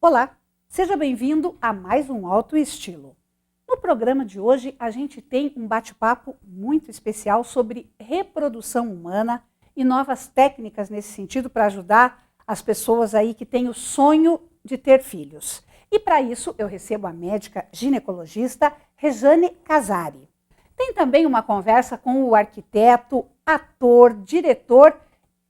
Olá, seja bem-vindo a mais um Alto Estilo. No programa de hoje, a gente tem um bate-papo muito especial sobre reprodução humana e novas técnicas nesse sentido para ajudar as pessoas aí que têm o sonho de ter filhos. E para isso, eu recebo a médica ginecologista Rejane Casari. Tem também uma conversa com o arquiteto, ator, diretor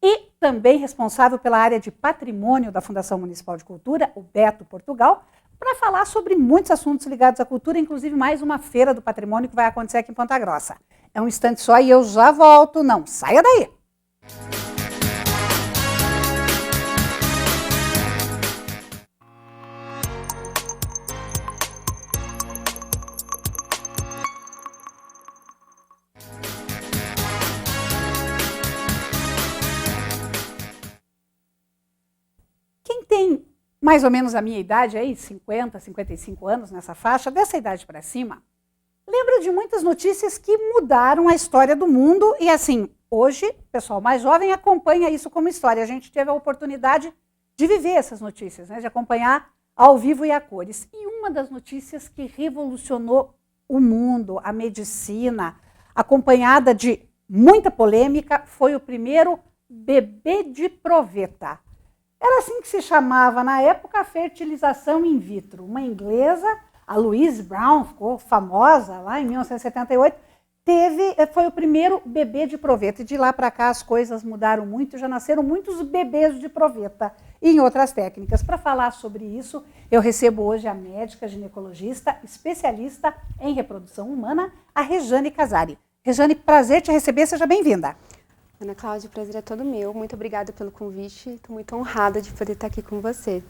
e também responsável pela área de patrimônio da Fundação Municipal de Cultura, o Beto Portugal, para falar sobre muitos assuntos ligados à cultura, inclusive mais uma feira do patrimônio que vai acontecer aqui em Ponta Grossa. É um instante só e eu já volto. Não saia daí! Quem tem mais ou menos a minha idade, aí, 50, 55 anos nessa faixa, dessa idade para cima, lembra de muitas notícias que mudaram a história do mundo e, assim, hoje, o pessoal mais jovem acompanha isso como história. A gente teve a oportunidade de viver essas notícias, né, de acompanhar ao vivo e a cores. E uma das notícias que revolucionou o mundo, a medicina, acompanhada de muita polêmica, foi o primeiro bebê de proveta. Era assim que se chamava na época a fertilização in vitro. Uma inglesa, a Louise Brown, ficou famosa lá em 1978, foi o primeiro bebê de proveta. E de lá para cá as coisas mudaram muito, já nasceram muitos bebês de proveta e em outras técnicas. Para falar sobre isso, eu recebo hoje a médica ginecologista, especialista em reprodução humana, a Rejane Casari. Rejane, prazer te receber, seja bem-vinda. Ana Cláudia, o prazer é todo meu. Muito obrigada pelo convite. Estou muito honrada de poder estar aqui com você.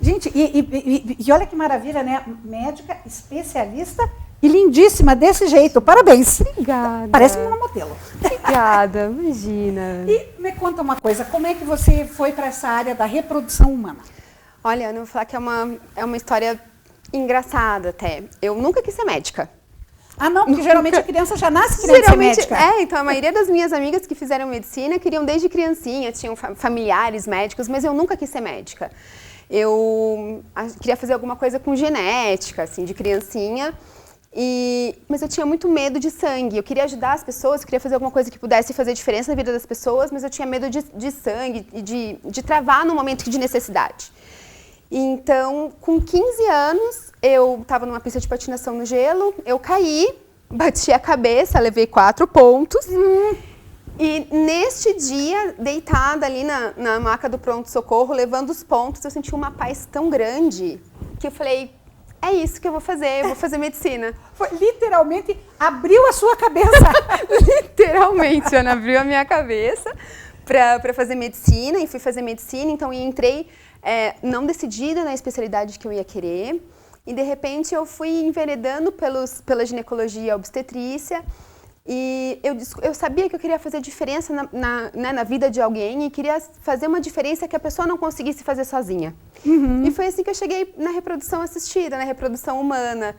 Gente, e olha que maravilha, né? Médica, especialista e lindíssima desse jeito. Parabéns. Obrigada. Parece uma modelo. Obrigada, imagina. E me conta uma coisa, como é que você foi para essa área da reprodução humana? Olha, Ana, eu vou falar que é uma história engraçada até. Eu nunca quis ser médica. Ah, não, porque geralmente a criança já nasce querendo ser médica. Então a maioria das minhas amigas que fizeram medicina queriam desde criancinha, tinham familiares médicos, mas eu nunca quis ser médica. Eu queria fazer alguma coisa com genética, assim, de criancinha, mas eu tinha muito medo de sangue. Eu queria ajudar as pessoas, queria fazer alguma coisa que pudesse fazer diferença na vida das pessoas, mas eu tinha medo de sangue e de travar no momento de necessidade. Então, com 15 anos, eu estava numa pista de patinação no gelo, eu caí, bati a cabeça, levei 4 pontos. E neste dia, deitada ali na maca do pronto-socorro, levando os pontos, eu senti uma paz tão grande que eu falei, é isso que eu vou fazer medicina. Foi, literalmente abriu a sua cabeça. Literalmente, Ana, abriu a minha cabeça para fazer medicina, e fui fazer medicina, então eu entrei não decidida na especialidade que eu ia querer, e de repente eu fui enveredando pela ginecologia e obstetrícia, e eu sabia que eu queria fazer diferença na vida de alguém e queria fazer uma diferença que a pessoa não conseguisse fazer sozinha. E foi assim que eu cheguei na reprodução assistida, na reprodução humana,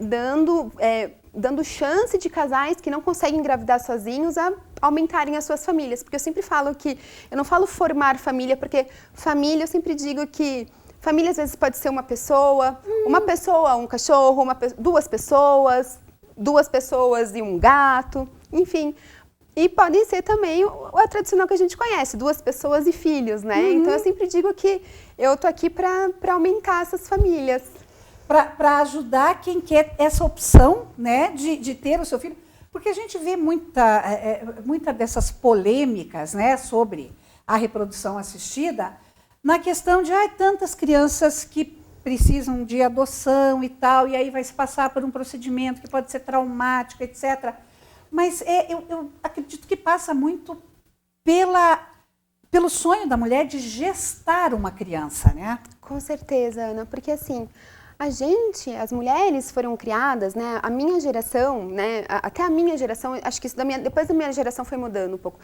dando chance de casais que não conseguem engravidar sozinhos a aumentarem as suas famílias. Porque eu sempre falo que, eu não falo formar família, porque família, eu sempre digo que família às vezes pode ser uma pessoa, um cachorro, duas pessoas e um gato, enfim. E pode ser também a tradicional que a gente conhece, 2 pessoas e filhos, né? Então eu sempre digo que eu tô aqui para aumentar essas famílias. Para ajudar quem quer essa opção, né, de ter o seu filho. Porque a gente vê muita dessas polêmicas, né, sobre a reprodução assistida, na questão de tantas crianças que precisam de adoção e tal, e aí vai se passar por um procedimento que pode ser traumático, etc. Mas eu acredito que passa muito pelo sonho da mulher de gestar uma criança, né? Com certeza, Ana, porque assim, as mulheres foram criadas, né, a minha geração, né, até a minha geração, acho que isso depois da minha geração foi mudando um pouco.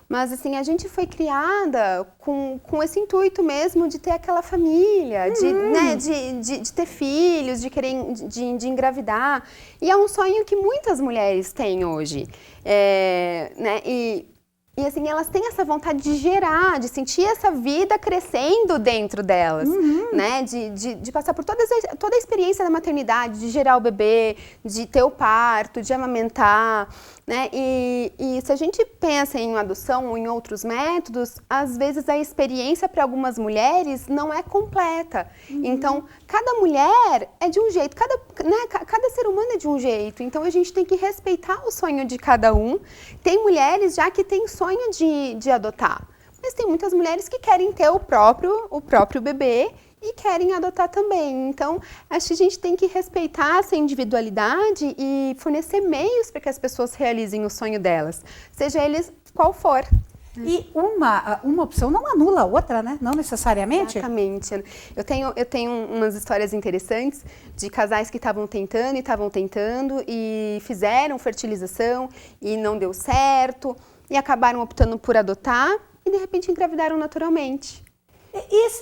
Mas, assim, a gente foi criada com esse intuito mesmo de ter aquela família, de ter filhos, de querer de engravidar. E é um sonho que muitas mulheres têm hoje. Né? E E assim, elas têm essa vontade de gerar, de sentir essa vida crescendo dentro delas, né? De passar por toda a experiência da maternidade, de gerar o bebê, de ter o parto, de amamentar, né? E se a gente pensa em adoção ou em outros métodos, às vezes a experiência para algumas mulheres não é completa. Então, cada mulher é de um jeito, cada ser humano é de um jeito. Então, a gente tem que respeitar o sonho de cada um. Tem mulheres já que têm sonho de adotar, mas tem muitas mulheres que querem ter o próprio bebê e querem adotar também. Então, acho que a gente tem que respeitar essa individualidade e fornecer meios para que as pessoas realizem o sonho delas, seja eles qual for. E uma opção não anula a outra, né? Não necessariamente. Exatamente. Eu tenho umas histórias interessantes de casais que estavam tentando e fizeram fertilização e não deu certo e acabaram optando por adotar e de repente engravidaram naturalmente.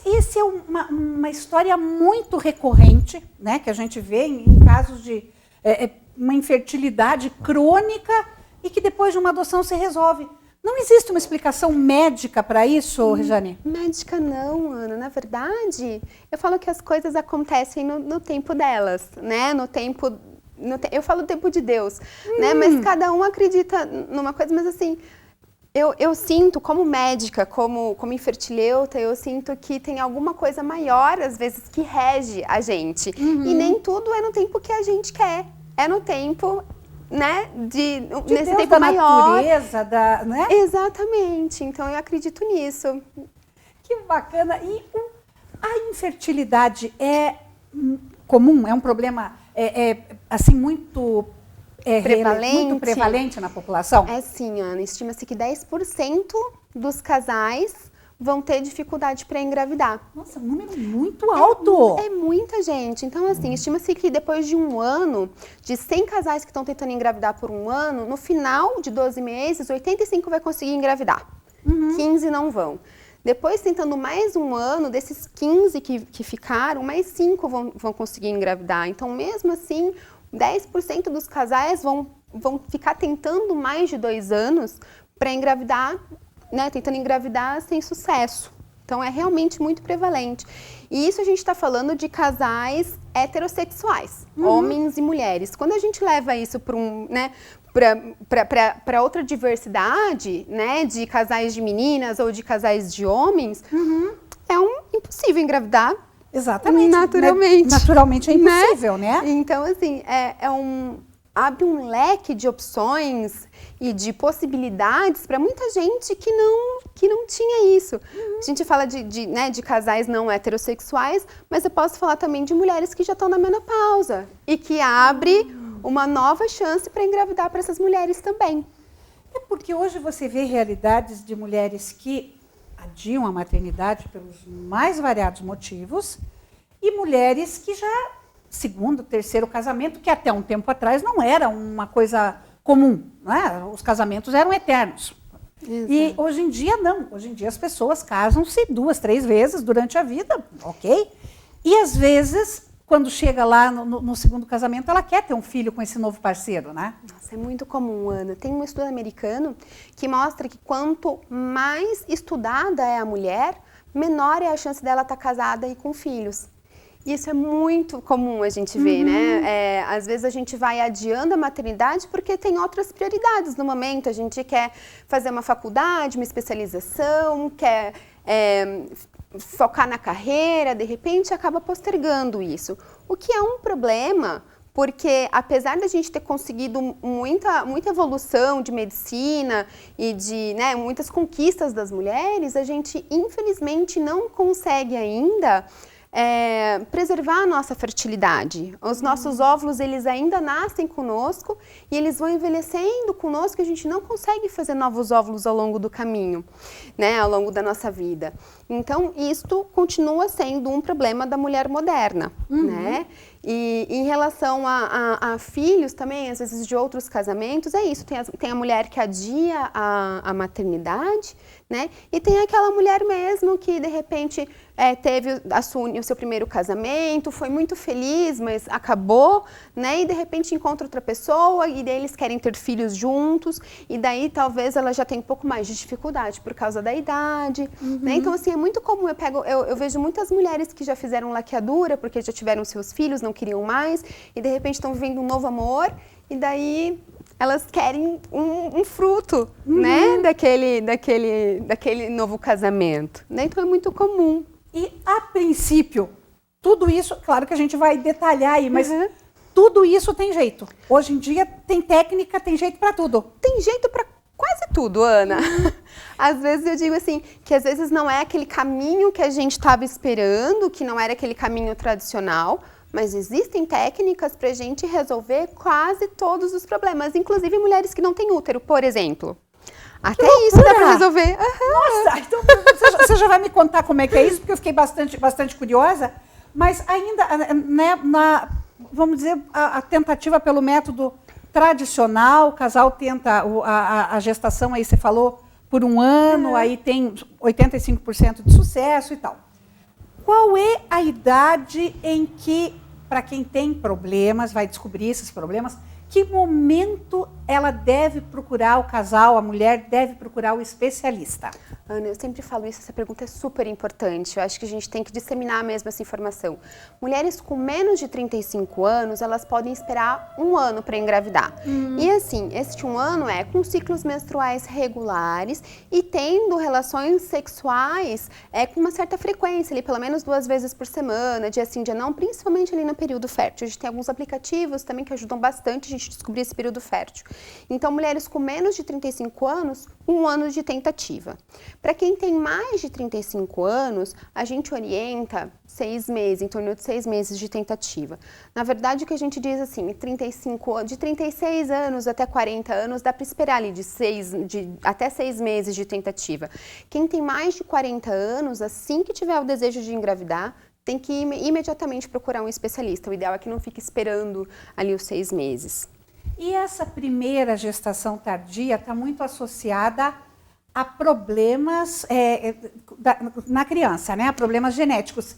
Esse é uma história muito recorrente, né? Que a gente vê em casos de uma infertilidade crônica e que depois de uma adoção se resolve. Não existe uma explicação médica para isso, Rejane? Médica não, Ana. Na verdade, eu falo que as coisas acontecem no tempo delas, né? Eu falo do tempo de Deus, né? Mas cada um acredita numa coisa, mas assim, eu sinto, como médica, como infertileuta, eu sinto que tem alguma coisa maior, às vezes, que rege a gente. E nem tudo é no tempo que a gente quer. É no tempo, né, nesse Deus, tempo da maior. natureza, né? Exatamente, então eu acredito nisso. Que bacana. E a infertilidade é comum? É um problema assim muito prevalente na população? É sim, Ana. Estima-se que 10% dos casais vão ter dificuldade para engravidar. Nossa, um número muito alto. É muita gente. Então, assim, estima-se que depois de um ano, de 100 casais que estão tentando engravidar por um ano, no final de 12 meses, 85 vai conseguir engravidar. 15 não vão. Depois, tentando mais um ano, desses 15 que ficaram, mais 5 vão conseguir engravidar. Então, mesmo assim, 10% dos casais vão ficar tentando mais de 2 anos para engravidar, né, tentando engravidar sem sucesso. Então, é realmente muito prevalente. E isso a gente está falando de casais heterossexuais, homens e mulheres. Quando a gente leva isso para outra diversidade, né, de casais de meninas ou de casais de homens, é impossível engravidar. Exatamente. Naturalmente. Naturalmente é impossível, né? Então, assim, abre um leque de opções e de possibilidades para muita gente que não tinha isso. A gente fala de casais não heterossexuais, mas eu posso falar também de mulheres que já estão na menopausa e que abre uma nova chance para engravidar para essas mulheres também. É porque hoje você vê realidades de mulheres que adiam a maternidade pelos mais variados motivos e mulheres que já, segundo, terceiro casamento, que até um tempo atrás não era uma coisa comum, né? Os casamentos eram eternos. Exato. E hoje em dia não, hoje em dia as pessoas casam-se 2, 3 vezes durante a vida, ok? E às vezes, quando chega lá no segundo casamento, ela quer ter um filho com esse novo parceiro, né? Nossa, é muito comum, Ana. Tem um estudo americano que mostra que quanto mais estudada é a mulher, menor é a chance dela estar casada e com filhos. Isso é muito comum a gente ver, né? Às vezes a gente vai adiando a maternidade porque tem outras prioridades no momento. A gente quer fazer uma faculdade, uma especialização, quer focar na carreira, de repente acaba postergando isso. O que é um problema, porque apesar da gente ter conseguido muita evolução de medicina e de muitas conquistas das mulheres, a gente infelizmente não consegue ainda preservar a nossa fertilidade. Os nossos óvulos, eles ainda nascem conosco e eles vão envelhecendo conosco e a gente não consegue fazer novos óvulos ao longo do caminho, né, ao longo da nossa vida. Então, isto continua sendo um problema da mulher moderna, né? E em relação a filhos também, às vezes de outros casamentos, é isso. Tem a mulher que adia a maternidade, né? E tem aquela mulher mesmo que, de repente, teve o seu primeiro casamento, foi muito feliz, mas acabou, né? E, de repente, encontra outra pessoa e daí eles querem ter filhos juntos. E daí, talvez, ela já tenha um pouco mais de dificuldade por causa da idade, né? Então, assim, é muito comum. Eu vejo muitas mulheres que já fizeram laqueadura porque já tiveram seus filhos, não queriam mais. E, de repente, estão vivendo um novo amor. E daí elas querem um fruto, né, daquele novo casamento, né? Então é muito comum. E a princípio, tudo isso, claro que a gente vai detalhar aí, mas tudo isso tem jeito. Hoje em dia tem técnica, tem jeito para tudo. Tem jeito para quase tudo, Ana. Às vezes eu digo assim, que às vezes não é aquele caminho que a gente estava esperando, que não era aquele caminho tradicional, mas existem técnicas para a gente resolver quase todos os problemas, inclusive mulheres que não têm útero, por exemplo. Até isso dá para resolver. Nossa, então você já vai me contar como é que é isso, porque eu fiquei bastante curiosa, mas ainda, né, vamos dizer, a tentativa pelo método tradicional, o casal tenta a gestação, aí você falou, por 1 ano, aí tem 85% de sucesso e tal. Qual é a idade em que, para quem tem problemas, vai descobrir esses problemas, que momento ela deve procurar o casal, a mulher deve procurar o especialista? Ana, eu sempre falo isso, essa pergunta é super importante. Eu acho que a gente tem que disseminar mesmo essa informação. Mulheres com menos de 35 anos, elas podem esperar 1 ano para engravidar. E assim, este 1 ano é com ciclos menstruais regulares e tendo relações sexuais com uma certa frequência, ali, pelo menos 2 vezes por semana, dia sim, dia não, principalmente ali no período fértil. A gente tem alguns aplicativos também que ajudam bastante a gente a descobrir esse período fértil. Então, mulheres com menos de 35 anos, 1 ano de tentativa. Para quem tem mais de 35 anos, a gente orienta 6 meses, em torno de 6 meses de tentativa. Na verdade, o que a gente diz assim, de 36 anos até 40 anos, dá para esperar ali até 6 meses de tentativa. Quem tem mais de 40 anos, assim que tiver o desejo de engravidar, tem que imediatamente procurar um especialista. O ideal é que não fique esperando ali os 6 meses. E essa primeira gestação tardia está muito associada a problemas na criança, né? A problemas genéticos.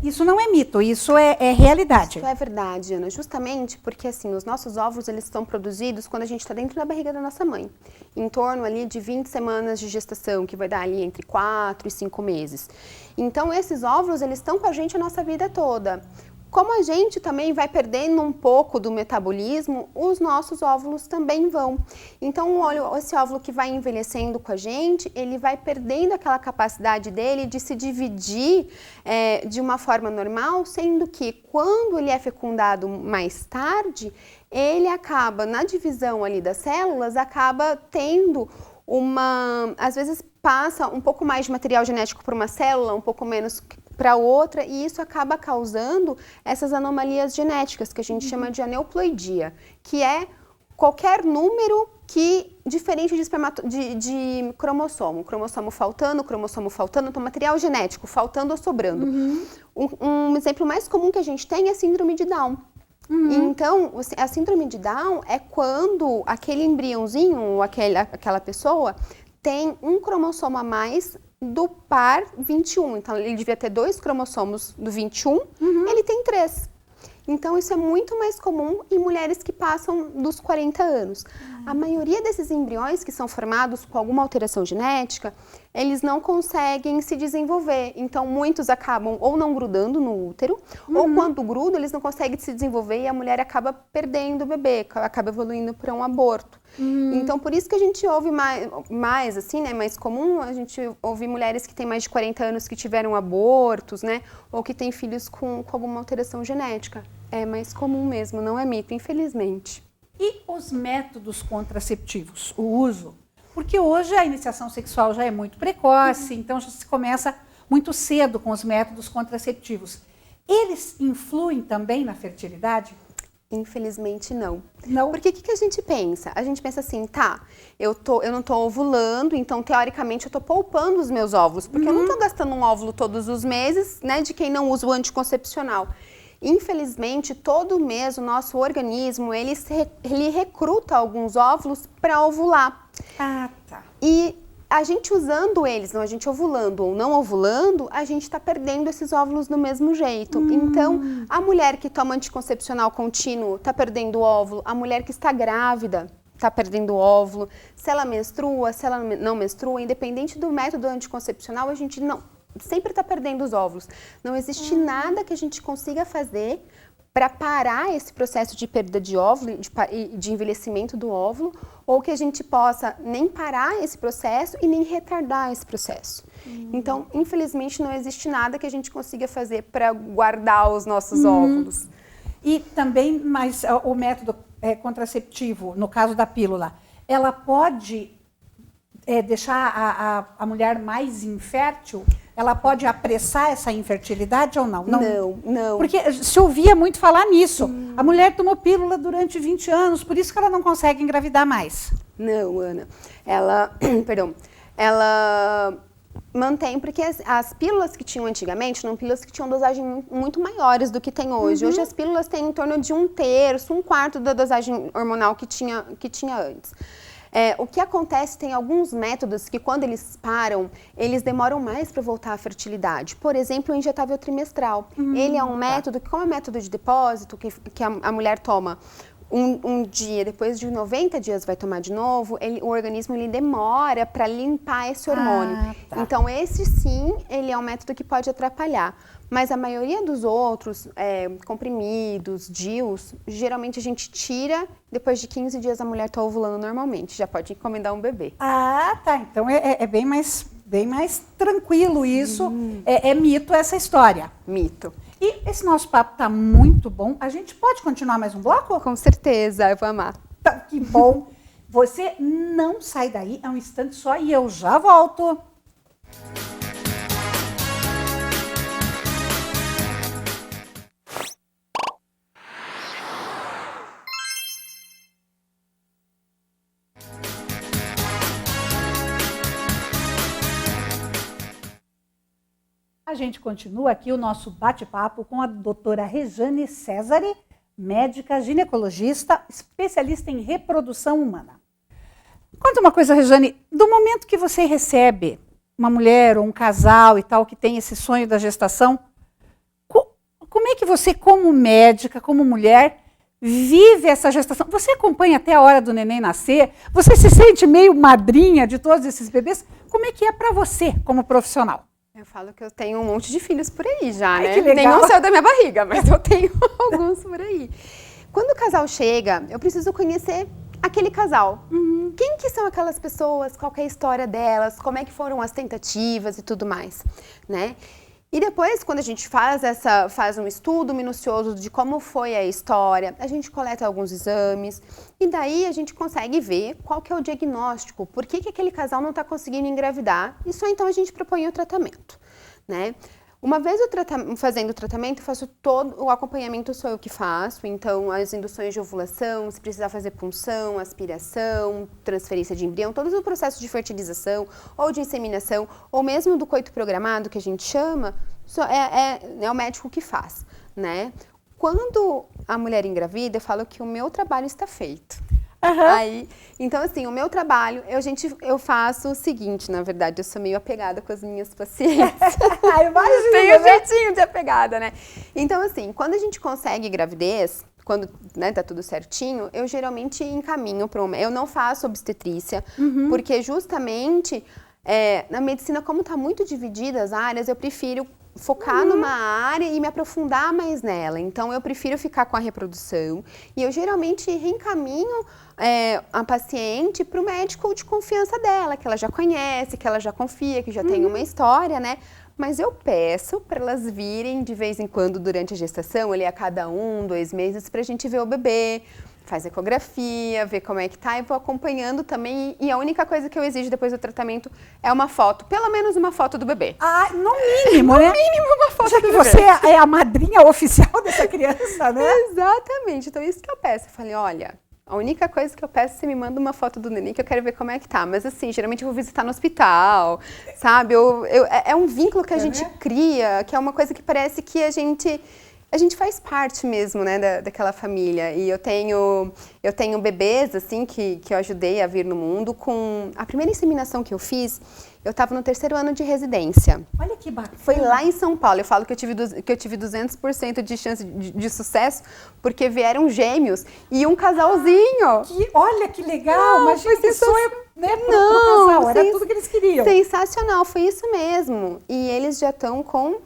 Isso não é mito, isso é realidade. Isso é verdade, Ana, justamente porque assim, os nossos óvulos eles são produzidos quando a gente está dentro da barriga da nossa mãe, em torno ali de 20 semanas de gestação, que vai dar ali entre 4 e 5 meses. Então esses óvulos eles estão com a gente a nossa vida toda. Como a gente também vai perdendo um pouco do metabolismo, os nossos óvulos também vão. Então, esse óvulo que vai envelhecendo com a gente, ele vai perdendo aquela capacidade dele de se dividir de uma forma normal, sendo que quando ele é fecundado mais tarde, ele acaba, na divisão ali das células, acaba tendo às vezes passa um pouco mais de material genético para uma célula, um pouco menos para outra, e isso acaba causando essas anomalias genéticas, que a gente chama de aneuploidia, que é qualquer número diferente de cromossomo. Cromossomo faltando, então material genético faltando ou sobrando. Um exemplo mais comum que a gente tem é a síndrome de Down. Então, a síndrome de Down é quando aquele embriãozinho, ou aquela pessoa, tem um cromossomo a mais do par 21. Então, ele devia ter 2 cromossomos do 21, ele tem 3. Então, isso é muito mais comum em mulheres que passam dos 40 anos. A maioria desses embriões que são formados com alguma alteração genética, eles não conseguem se desenvolver. Então, muitos acabam ou não grudando no útero, ou quando grudam, eles não conseguem se desenvolver e a mulher acaba perdendo o bebê, acaba evoluindo para um aborto. Então, por isso que a gente ouve mais assim, né, mais comum, a gente ouve mulheres que têm mais de 40 anos que tiveram abortos, né, ou que têm filhos com alguma alteração genética. É mais comum mesmo, não é mito, infelizmente. E os métodos contraceptivos, o uso? Porque hoje a iniciação sexual já é muito precoce, então já se começa muito cedo com os métodos contraceptivos. Eles influem também na fertilidade? Infelizmente não. Não? Porque o que a gente pensa? A gente pensa assim, tá, eu não tô ovulando, então teoricamente eu tô poupando os meus óvulos, porque eu não tô gastando um óvulo todos os meses, né, de quem não usa o anticoncepcional. Infelizmente, todo mês o nosso organismo, ele recruta alguns óvulos para ovular. Ah, tá. E a gente usando eles, não, a gente ovulando ou não ovulando, a gente está perdendo esses óvulos do mesmo jeito. Então, a mulher que toma anticoncepcional contínuo está perdendo o óvulo, a mulher que está grávida está perdendo o óvulo, se ela menstrua, se ela não menstrua, independente do método anticoncepcional, a gente sempre está perdendo os óvulos. Não existe nada que a gente consiga fazer para parar esse processo de perda de óvulo, de envelhecimento do óvulo, ou que a gente possa nem parar esse processo e nem retardar esse processo. Então, infelizmente, não existe nada que a gente consiga fazer para guardar os nossos óvulos. E também, mas o método contraceptivo, no caso da pílula, ela pode deixar a mulher mais infértil? Ela pode apressar essa infertilidade ou não? Não. Porque se ouvia muito falar nisso. A mulher tomou pílula durante 20 anos, por isso que ela não consegue engravidar mais. Não, Ana. Ela mantém, porque as pílulas que tinham antigamente, eram pílulas que tinham dosagem muito maiores do que tem hoje. Hoje as pílulas têm em torno de 1/3, 1/4 da dosagem hormonal que tinha antes. O que acontece, tem alguns métodos que quando eles param, eles demoram mais para voltar à fertilidade. Por exemplo, o injetável trimestral. Ele é um método que, como é método de depósito, que a mulher toma um dia, depois de 90 dias vai tomar de novo, o organismo ele demora para limpar esse hormônio. Tá. Então, esse sim, ele é um método que pode atrapalhar. Mas a maioria dos outros, comprimidos, DIUs, geralmente a gente tira, depois de 15 dias a mulher está ovulando normalmente, já pode encomendar um bebê. Ah, tá. Então é bem mais tranquilo isso. É mito essa história. Mito. E esse nosso papo está muito bom. A gente pode continuar mais um bloco? Com certeza, eu vou amar. Tá, que bom. Você não sai daí, é um instante só e eu já volto. A gente continua aqui o nosso bate-papo com a doutora Rejane Cesare, médica ginecologista, especialista em reprodução humana. Conta uma coisa, Rejane, do momento que você recebe uma mulher ou um casal e tal que tem esse sonho da gestação, como é que você, como médica, como mulher, vive essa gestação? Você acompanha até a hora do neném nascer? Você se sente meio madrinha de todos esses bebês? Como é que é para você, como profissional? Eu falo que eu tenho um monte de filhos por aí já, né? Que legal. Nenhum saiu da minha barriga, mas eu tenho alguns por aí. Quando o casal chega, eu preciso conhecer aquele casal. Quem que são aquelas pessoas, qual que é a história delas, como é que foram as tentativas e tudo mais, né? E depois, quando a gente faz um estudo minucioso de como foi a história, a gente coleta alguns exames e daí a gente consegue ver qual que é o diagnóstico, por que aquele casal não está conseguindo engravidar e só então a gente propõe o tratamento, né? Uma vez fazendo o tratamento, eu faço todo o acompanhamento, sou eu que faço, então as induções de ovulação, se precisar fazer punção, aspiração, transferência de embrião, todo o processo de fertilização ou de inseminação, ou mesmo do coito programado, que a gente chama, é o médico que faz, né? Quando a mulher engravida, eu falo que o meu trabalho está feito. Aí, então, assim, o meu trabalho, eu faço o seguinte, na verdade, eu sou meio apegada com as minhas pacientes. Imagina, Tenho um jeitinho de apegada, né? Então, assim, quando a gente consegue gravidez, quando tá tudo certinho, eu geralmente encaminho para eu não faço obstetrícia, porque justamente na medicina, como tá muito dividida as áreas, eu prefiro focar numa área e me aprofundar mais nela. Então, eu prefiro ficar com a reprodução e eu geralmente reencaminho a paciente para o médico de confiança dela, que ela já conhece, que ela já confia, que já tem uma história, né? Mas eu peço para elas virem de vez em quando durante a gestação, ali a cada 1, 2 meses, para a gente ver o bebê, faz ecografia, ver como é que tá, e vou acompanhando também. E a única coisa que eu exijo depois do tratamento é uma foto, pelo menos uma foto do bebê. Ah, no mínimo, né? No mínimo uma foto Já do que bebê. você é a madrinha oficial dessa criança, né? Exatamente. Então, isso que eu peço. Eu falei, olha, a única coisa que eu peço é você me manda uma foto do neném que eu quero ver como é que tá. Mas assim, geralmente eu vou visitar no hospital, sabe? É um vínculo que a gente cria, que é uma coisa que parece que a gente a gente faz parte mesmo, né, daquela família. E eu tenho bebês, assim, que eu ajudei a vir no mundo. Com a primeira inseminação que eu fiz, eu estava no 3º ano de residência. Olha que bacana. Foi lá em São Paulo. Eu falo que eu tive 200% de chance de sucesso, porque vieram gêmeos e um casalzinho. Olha que legal, mas esse sonho, né, pro casal, era tudo que eles queriam. Sensacional, foi isso mesmo. E eles já estão com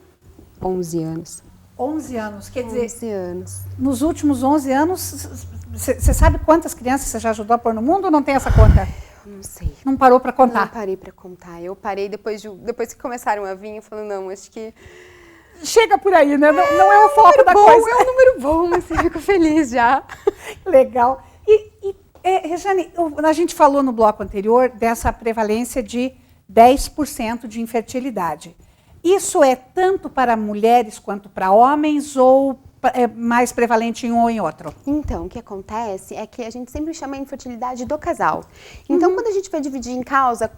11 anos. 11 anos, quer dizer, 11 anos. Nos últimos 11 anos, você sabe quantas crianças você já ajudou a pôr no mundo ou não tem essa conta? Não sei. Não parou para contar? Não parei para contar. Eu parei depois que começaram a vir, eu falei, não, acho que... Chega por aí, né? Não é o foco da coisa. É um número bom, mas eu fico feliz já. Legal. Rejane, a gente falou no bloco anterior dessa prevalência de 10% de infertilidade. Isso é tanto para mulheres quanto para homens ou é mais prevalente em um ou em outro? Então, o que acontece é que a gente sempre chama a infertilidade do casal. Então, quando a gente vai dividir em causa,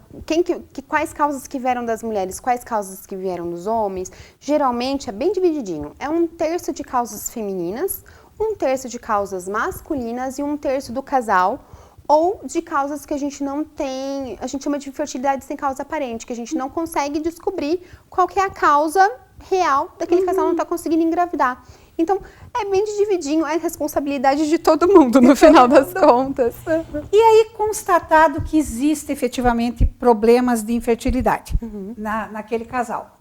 quais causas que vieram das mulheres, quais causas que vieram dos homens, geralmente é bem divididinho. É 1/3 de causas femininas, 1/3 de causas masculinas e 1/3 do casal, ou de causas que a gente não tem, a gente chama de infertilidade sem causa aparente, que a gente não consegue descobrir qual que é a causa real daquele casal não estar conseguindo engravidar. Então, é bem divididinho, é responsabilidade de todo mundo, no final das contas. E aí, constatado que existe efetivamente problemas de infertilidade naquele casal.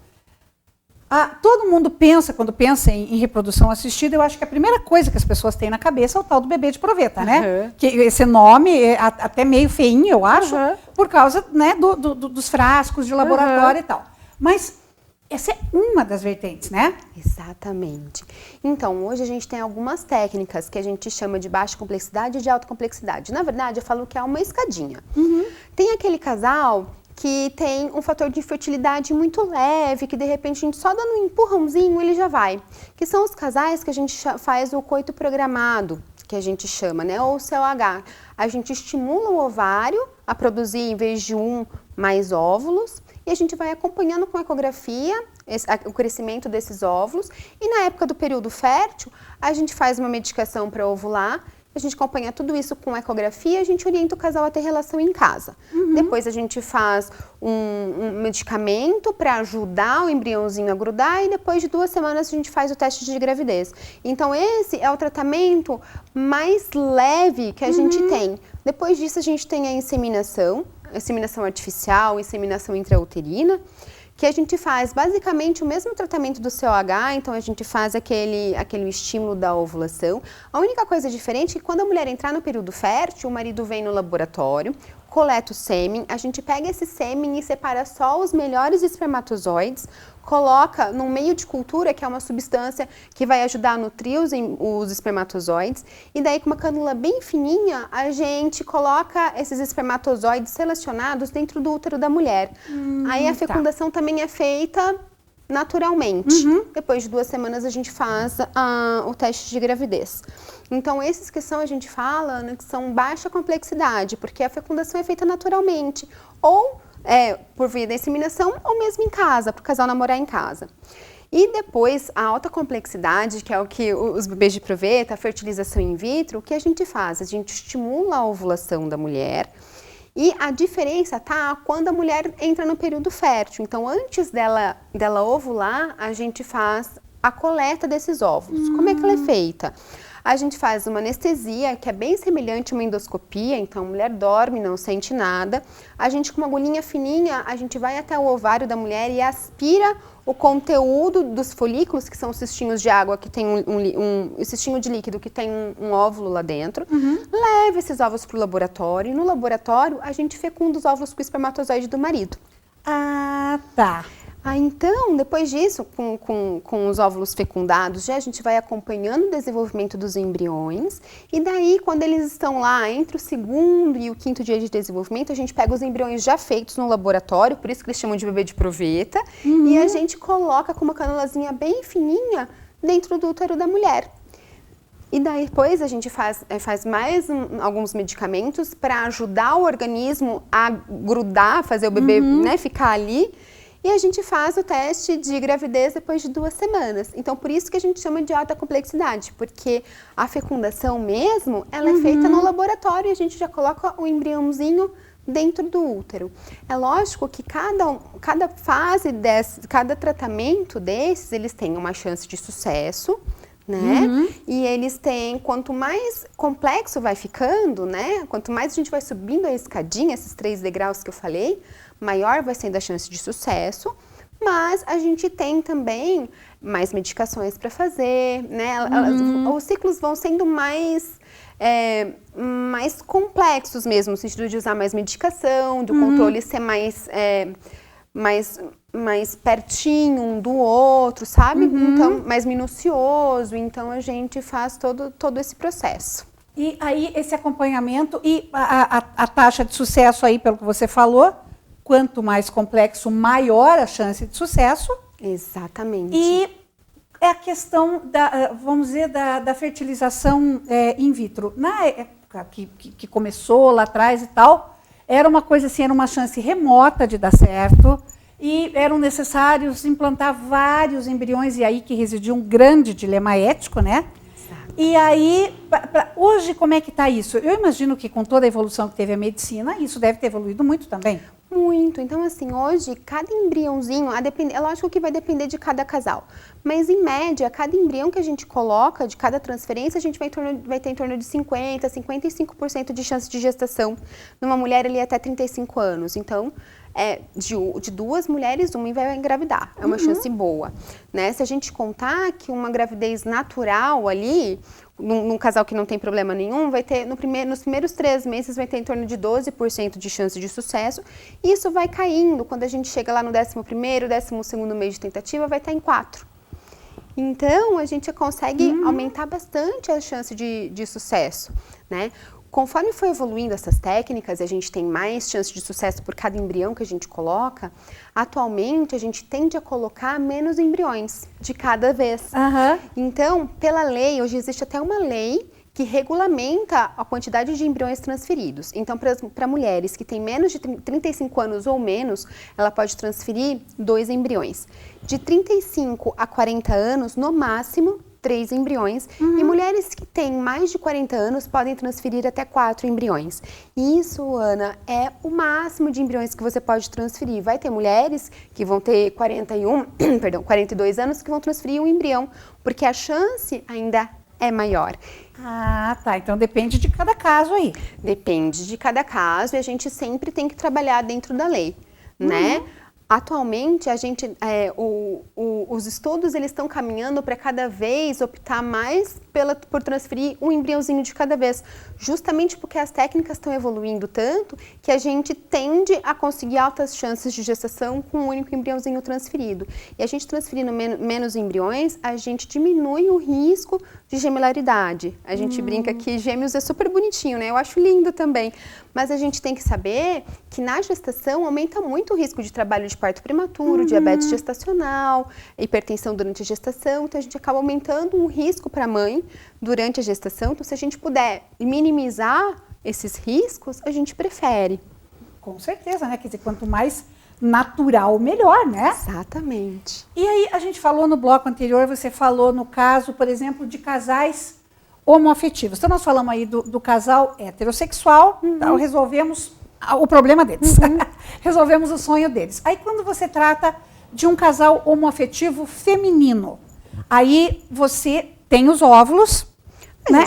Todo mundo pensa, quando pensa em reprodução assistida, eu acho que a primeira coisa que as pessoas têm na cabeça é o tal do bebê de proveta, né? Que esse nome é até meio feinho, eu acho, por causa, né, dos frascos de laboratório e tal. Mas essa é uma das vertentes, né? Exatamente. Então, hoje a gente tem algumas técnicas que a gente chama de baixa complexidade e de alta complexidade. Na verdade, eu falo que é uma escadinha. Tem aquele casal que tem um fator de infertilidade muito leve, que de repente a gente só dando um empurrãozinho ele já vai. Que são os casais que a gente faz o coito programado, que a gente chama, né? Ou o COH. A gente estimula o ovário a produzir, em vez de mais óvulos, e a gente vai acompanhando com ecografia o crescimento desses óvulos. E na época do período fértil, a gente faz uma medicação para ovular. A gente acompanha tudo isso com ecografia, a gente orienta o casal a ter relação em casa. Depois a gente faz um medicamento para ajudar o embriãozinho a grudar e depois de 2 semanas a gente faz o teste de gravidez. Então esse é o tratamento mais leve que a gente tem. Depois disso a gente tem a inseminação artificial, inseminação intrauterina, que a gente faz basicamente o mesmo tratamento do COH, então a gente faz aquele estímulo da ovulação. A única coisa diferente é que quando a mulher entrar no período fértil, o marido vem no laboratório, coleta o sêmen, a gente pega esse sêmen e separa só os melhores espermatozoides, coloca num meio de cultura, que é uma substância que vai ajudar a nutrir os espermatozoides, e daí com uma cânula bem fininha, a gente coloca esses espermatozoides selecionados dentro do útero da mulher. Aí a fecundação também é feita naturalmente. Depois de 2 semanas a gente faz o teste de gravidez. Então esses que a gente fala, né, que são baixa complexidade, porque a fecundação é feita naturalmente, ou por via da inseminação, ou mesmo em casa, para o casal namorar em casa. E depois, a alta complexidade, que é o que os bebês de proveta, a fertilização in vitro, o que a gente faz? A gente estimula a ovulação da mulher, e a diferença tá quando a mulher entra no período fértil. Então, antes dela ovular, a gente faz a coleta desses óvulos. Como é que ela é feita? A gente faz uma anestesia, que é bem semelhante a uma endoscopia, então a mulher dorme, não sente nada. A gente, com uma agulhinha fininha, a gente vai até o ovário da mulher e aspira o conteúdo dos folículos, que são os cistinhos de água, que tem um cistinho de líquido que tem um óvulo lá dentro. Leva esses óvulos para o laboratório, e no laboratório a gente fecunda os óvulos com o espermatozoide do marido. Ah, tá. Então, depois disso, com os óvulos fecundados, já a gente vai acompanhando o desenvolvimento dos embriões, e daí, quando eles estão lá entre o 2º e o 5º dia de desenvolvimento, a gente pega os embriões já feitos no laboratório, por isso que eles chamam de bebê de proveta, e a gente coloca com uma canulazinha bem fininha dentro do útero da mulher. E daí depois a gente faz mais alguns medicamentos para ajudar o organismo a grudar, fazer o bebê, né, ficar ali. E a gente faz o teste de gravidez depois de 2 semanas. Então, por isso que a gente chama de alta complexidade, porque a fecundação mesmo, ela é feita no laboratório e a gente já coloca o embriãozinho dentro do útero. É lógico que cada fase cada tratamento desses, eles têm uma chance de sucesso, né? E eles têm, quanto mais complexo vai ficando, né? Quanto mais a gente vai subindo a escadinha, esses 3 degraus que eu falei, maior vai sendo a chance de sucesso. Mas a gente tem também mais medicações para fazer, né? Os ciclos vão sendo mais complexos mesmo, no sentido de usar mais medicação, do controle ser mais pertinho um do outro, sabe? Então, mais minucioso. Então, a gente faz todo esse processo. E aí, esse acompanhamento e a taxa de sucesso aí, pelo que você falou, quanto mais complexo, maior a chance de sucesso. Exatamente. E é a questão vamos dizer, da fertilização in vitro. Na época que começou lá atrás e tal, era uma coisa assim, era uma chance remota de dar certo. E eram necessários implantar vários embriões, e aí que residia um grande dilema ético, né? Exato. E aí, hoje, como é que está isso? Eu imagino que com toda a evolução que teve a medicina, isso deve ter evoluído muito também. Muito. Então, assim, hoje, cada embriãozinho, é lógico que vai depender de cada casal, mas, em média, cada embrião que a gente coloca, de cada transferência, a gente vai ter em torno de 50%, 55% de chance de gestação numa mulher ali até 35 anos. Então, de 2 mulheres, uma vai engravidar. É uma chance boa, né? Se a gente contar que uma gravidez natural ali, num casal que não tem problema nenhum, vai ter, nos primeiros 3 meses, vai ter em torno de 12% de chance de sucesso. E isso vai caindo. Quando a gente chega lá no 11º, 12º mês de tentativa, vai estar em 4%. Então, a gente consegue aumentar bastante a chance de sucesso, né? Conforme foi evoluindo essas técnicas e a gente tem mais chance de sucesso por cada embrião que a gente coloca, atualmente a gente tende a colocar menos embriões de cada vez. Então, pela lei, hoje existe até uma lei que regulamenta a quantidade de embriões transferidos. Então, para mulheres que têm menos de 35 anos ou menos, ela pode transferir 2 embriões. De 35 a 40 anos, no máximo, 3 embriões, e mulheres que têm mais de 40 anos podem transferir até 4 embriões. Isso, Ana, é o máximo de embriões que você pode transferir. Vai ter mulheres que vão ter 42 anos que vão transferir 1 embrião, porque a chance ainda é maior. Ah, tá. Então depende de cada caso aí. Depende de cada caso e a gente sempre tem que trabalhar dentro da lei, né? Atualmente, a gente, os estudos eles estão caminhando para cada vez optar mais por transferir 1 embriãozinho de cada vez, justamente porque as técnicas estão evoluindo tanto que a gente tende a conseguir altas chances de gestação com um único embriãozinho transferido. E a gente transferindo menos embriões, a gente diminui o risco de gemelaridade. A gente brinca que gêmeos é super bonitinho, né? Eu acho lindo também. Mas a gente tem que saber que na gestação aumenta muito o risco de trabalho de parto prematuro, diabetes gestacional, hipertensão durante a gestação. Então, a gente acaba aumentando o risco para a mãe durante a gestação. Então, se a gente puder minimizar esses riscos, a gente prefere. Com certeza, né? Quer dizer, quanto mais natural, melhor, né? Exatamente. E aí, a gente falou no bloco anterior, você falou no caso, por exemplo, de casais homoafetivos. Então, nós falamos aí do casal heterossexual, então resolvemos o problema deles. Resolvemos o sonho deles. Aí, quando você trata de um casal homoafetivo feminino, aí você tem os óvulos, né?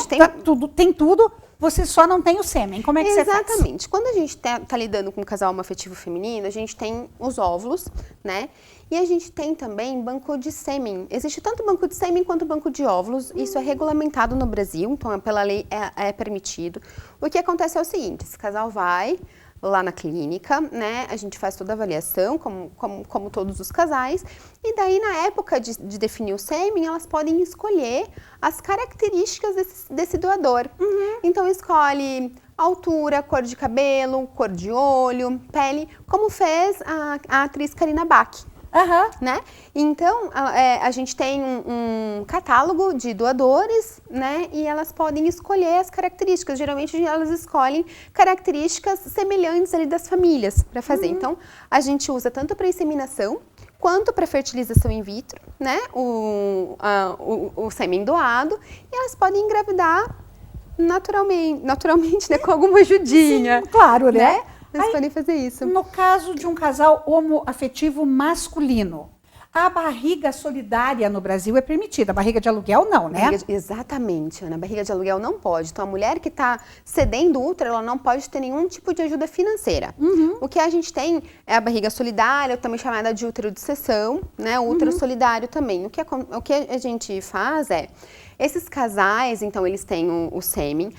Tem tudo, você só não tem o sêmen. Como é que você faz? Exatamente. Quando a gente tá lidando com um casal homoafetivo feminino, a gente tem os óvulos, né? E a gente tem também banco de sêmen. Existe tanto banco de sêmen quanto banco de óvulos. Isso é regulamentado no Brasil, então pela lei é permitido. O que acontece é o seguinte, esse casal vai lá na clínica, né? A gente faz toda a avaliação, como todos os casais. E daí, na época de definir o sêmen, elas podem escolher as características desse doador. Então, escolhe altura, cor de cabelo, cor de olho, pele, como fez a atriz Karina Bach. né? Então, a gente tem um catálogo de doadores, né? E elas podem escolher as características. Geralmente, elas escolhem características semelhantes ali das famílias para fazer. Então, a gente usa tanto para inseminação, quanto para fertilização in vitro, né? O sêmen doado. E elas podem engravidar naturalmente, né? Com alguma ajudinha. Sim, claro, né? Eles podem fazer isso. No caso de um casal homoafetivo masculino, a barriga solidária no Brasil é permitida, a barriga de aluguel não, né? Exatamente, Ana. A barriga de aluguel não pode. Então, a mulher que está cedendo útero, ela não pode ter nenhum tipo de ajuda financeira. O que a gente tem é a barriga solidária, também chamada de útero de cessão, né? O útero solidário também. O que a gente faz é, esses casais, então, eles têm o sêmen.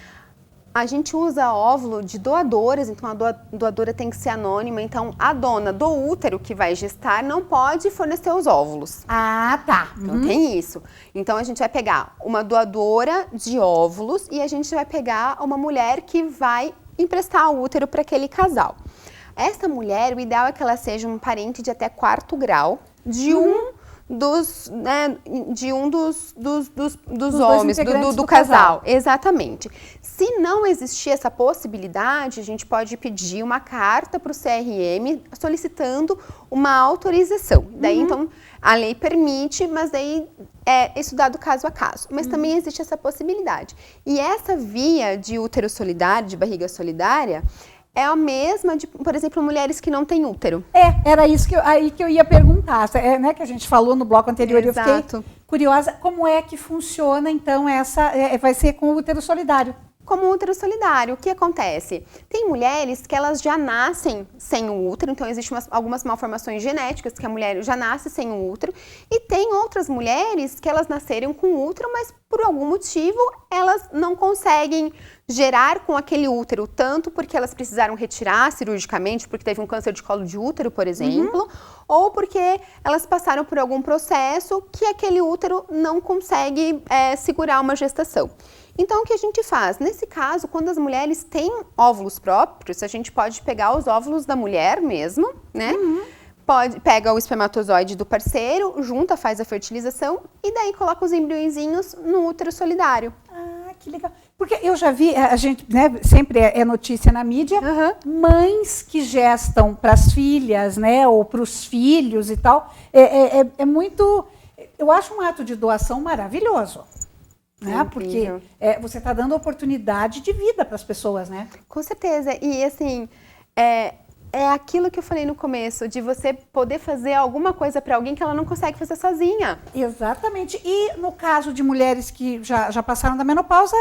A gente usa óvulo de doadores, então a doadora tem que ser anônima, então a dona do útero que vai gestar não pode fornecer os óvulos. Ah, tá. Então tem isso. Então a gente vai pegar uma doadora de óvulos e a gente vai pegar uma mulher que vai emprestar o útero para aquele casal. Essa mulher, o ideal é que ela seja um parente de até 4º grau de dos homens, do casal. Exatamente. Se não existir essa possibilidade, a gente pode pedir uma carta para o CRM solicitando uma autorização. Daí, então, a lei permite, mas daí é estudado caso a caso. Mas também existe essa possibilidade. E essa via de útero solidário, de barriga solidária, é a mesma de, por exemplo, mulheres que não têm útero. Era isso que eu ia perguntar, né, que a gente falou no bloco anterior. Exato. Eu fiquei curiosa, como é que funciona, então, vai ser com o útero solidário? Como útero solidário, o que acontece? Tem mulheres que elas já nascem sem o útero, então existem algumas malformações genéticas que a mulher já nasce sem o útero, e tem outras mulheres que elas nasceram com útero, mas por algum motivo elas não conseguem gerar com aquele útero, tanto porque elas precisaram retirar cirurgicamente, porque teve um câncer de colo de útero, por exemplo, ou porque elas passaram por algum processo que aquele útero não consegue segurar uma gestação. Então, o que a gente faz? Nesse caso, quando as mulheres têm óvulos próprios, a gente pode pegar os óvulos da mulher mesmo, né? Pega o espermatozoide do parceiro, junta, faz a fertilização e daí coloca os embriõezinhos no útero solidário. Ah, que legal. Porque eu já vi, a gente, né, sempre é notícia na mídia, mães que gestam para as filhas, né, ou para os filhos e tal. É muito, eu acho um ato de doação maravilhoso. Né? Porque você está dando oportunidade de vida para as pessoas, né? Com certeza. E assim, é aquilo que eu falei no começo, de você poder fazer alguma coisa para alguém que ela não consegue fazer sozinha. Exatamente. E no caso de mulheres que já passaram da menopausa?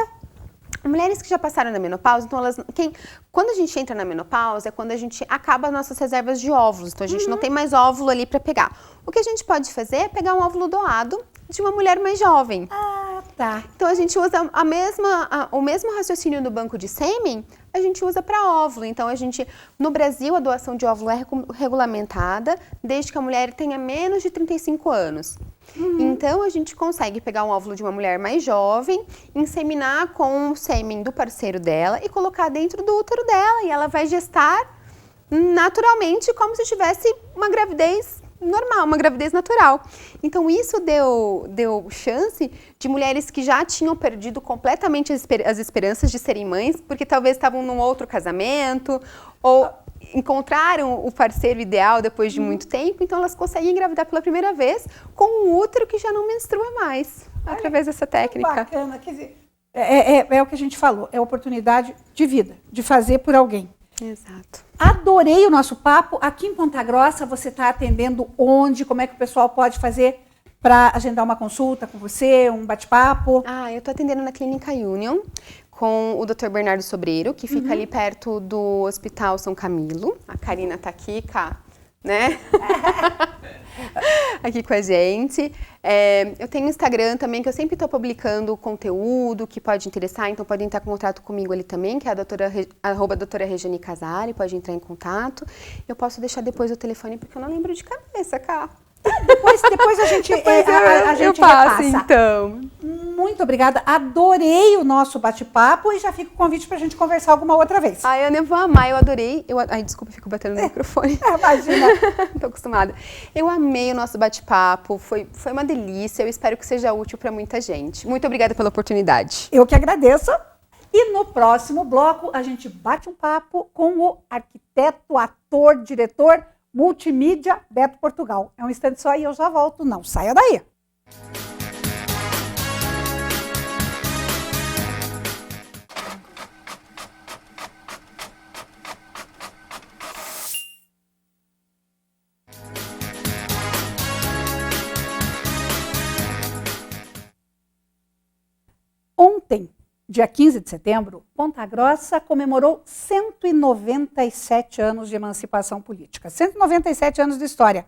Mulheres que já passaram da menopausa, então quando a gente entra na menopausa é quando a gente acaba as nossas reservas de óvulos, então a gente não tem mais óvulo ali para pegar. O que a gente pode fazer é pegar um óvulo doado de uma mulher mais jovem. Ah, tá. Então a gente usa o mesmo raciocínio do banco de sêmen, a gente usa para óvulo. Então no Brasil a doação de óvulo é regulamentada desde que a mulher tenha menos de 35 anos. Então a gente consegue pegar um óvulo de uma mulher mais jovem, inseminar com o sêmen do parceiro dela e colocar dentro do útero dela e ela vai gestar naturalmente como se tivesse uma gravidez normal, uma gravidez natural. Então isso deu chance de mulheres que já tinham perdido completamente as esperanças de serem mães, porque talvez estavam num outro casamento ou encontraram o parceiro ideal depois de muito tempo, então elas conseguem engravidar pela primeira vez com um útero que já não menstrua mais, através dessa técnica. Bacana, quer dizer, é o que a gente falou, é oportunidade de vida, de fazer por alguém. Exato. Adorei o nosso papo. Aqui em Ponta Grossa, você está atendendo onde? Como é que o pessoal pode fazer para agendar uma consulta com você, um bate-papo? Eu estou atendendo na Clínica Union com o Dr. Bernardo Sobreiro, que fica ali perto do Hospital São Camilo. A Karina está aqui, né? Aqui com a gente. Eu tenho um Instagram também, que eu sempre estou publicando conteúdo que pode interessar, então pode entrar em contato comigo ali também, que é a @doutora Regiane Casari, pode entrar em contato. Eu posso deixar depois o telefone, porque eu não lembro de cabeça, Cá. Depois a gente, a gente passo, repassa. então. Muito obrigada. Adorei o nosso bate-papo e já fica o convite para a gente conversar alguma outra vez. Ai, Ana, eu vou amar, eu adorei. Ai, desculpa, fico batendo no microfone. Imagina. Tô acostumada. Eu amei o nosso bate-papo, foi uma delícia. Eu espero que seja útil para muita gente. Muito obrigada pela oportunidade. Eu que agradeço. E no próximo bloco a gente bate um papo com o arquiteto, ator, diretor, multimídia Beto Portugal. É um instante só e eu já volto. Não saia daí. Ontem, dia 15 de setembro, Ponta Grossa comemorou 197 anos de emancipação política. 197 anos de história.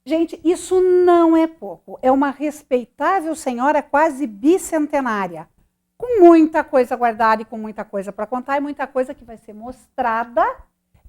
Gente, isso não é pouco. É uma respeitável senhora quase bicentenária, com muita coisa guardada e com muita coisa para contar e muita coisa que vai ser mostrada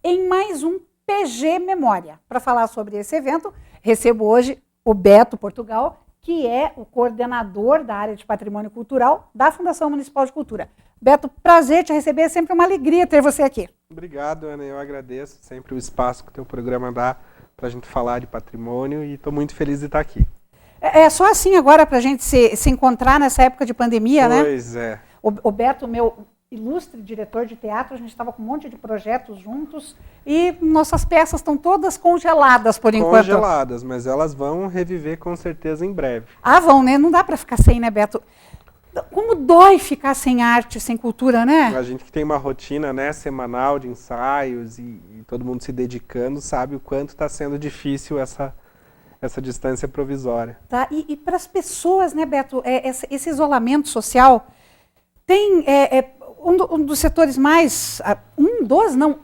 em mais um PG Memória. Para falar sobre esse evento, recebo hoje o Beto Portugal, que é o coordenador da área de patrimônio cultural da Fundação Municipal de Cultura. Beto, prazer te receber, é sempre uma alegria ter você aqui. Obrigado, Ana, eu agradeço sempre o espaço que o teu programa dá para a gente falar de patrimônio e estou muito feliz de estar aqui. É só assim agora para a gente se encontrar nessa época de pandemia, né? Pois é. O Beto, meu ilustre diretor de teatro, a gente estava com um monte de projetos juntos e nossas peças estão todas congeladas por enquanto. Congeladas, mas elas vão reviver com certeza em breve. Ah, vão, né? Não dá para ficar sem, né, Beto? Como dói ficar sem arte, sem cultura, né? A gente que tem uma rotina, né, semanal de ensaios e todo mundo se dedicando, sabe o quanto está sendo difícil essa distância provisória. Tá? E para as pessoas, né, Beto, esse isolamento social tem um dos setores mais,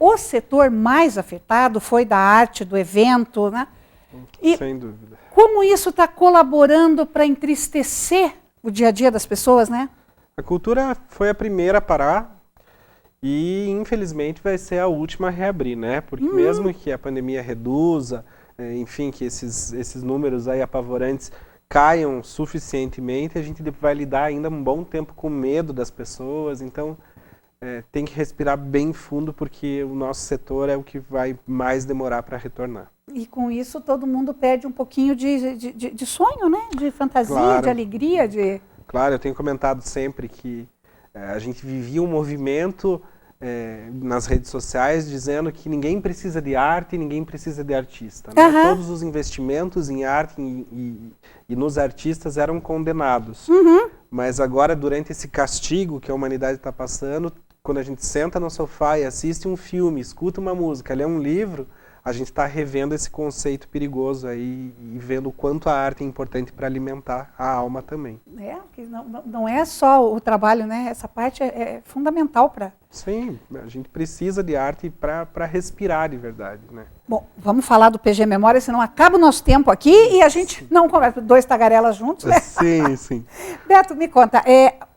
o setor mais afetado foi da arte, do evento, né? E sem dúvida. Como isso está colaborando para entristecer o dia a dia das pessoas, né? A cultura foi a primeira a parar e, infelizmente, vai ser a última a reabrir, né? Porque mesmo que a pandemia reduza, enfim, que esses números aí apavorantes caiam suficientemente, a gente vai lidar ainda um bom tempo com medo das pessoas, então tem que respirar bem fundo porque o nosso setor é o que vai mais demorar para retornar. E com isso todo mundo perde um pouquinho de sonho, né? De fantasia, Claro. de alegria, de... Claro, eu tenho comentado sempre que a gente vivia um movimento nas redes sociais dizendo que ninguém precisa de arte e ninguém precisa de artista. Né? Uhum. Todos os investimentos em arte e nos artistas eram condenados. Uhum. Mas agora, durante esse castigo que a humanidade está passando, quando a gente senta no sofá e assiste um filme, escuta uma música, lê um livro, a gente está revendo esse conceito perigoso aí e vendo o quanto a arte é importante para alimentar a alma também. Que não é só o trabalho, né? Essa parte é fundamental para... Sim, a gente precisa de arte para respirar de verdade, né? Bom, vamos falar do PG Memória, senão acaba o nosso tempo aqui e a gente não conversa, dois tagarelas juntos, né? Sim, sim. Beto, me conta,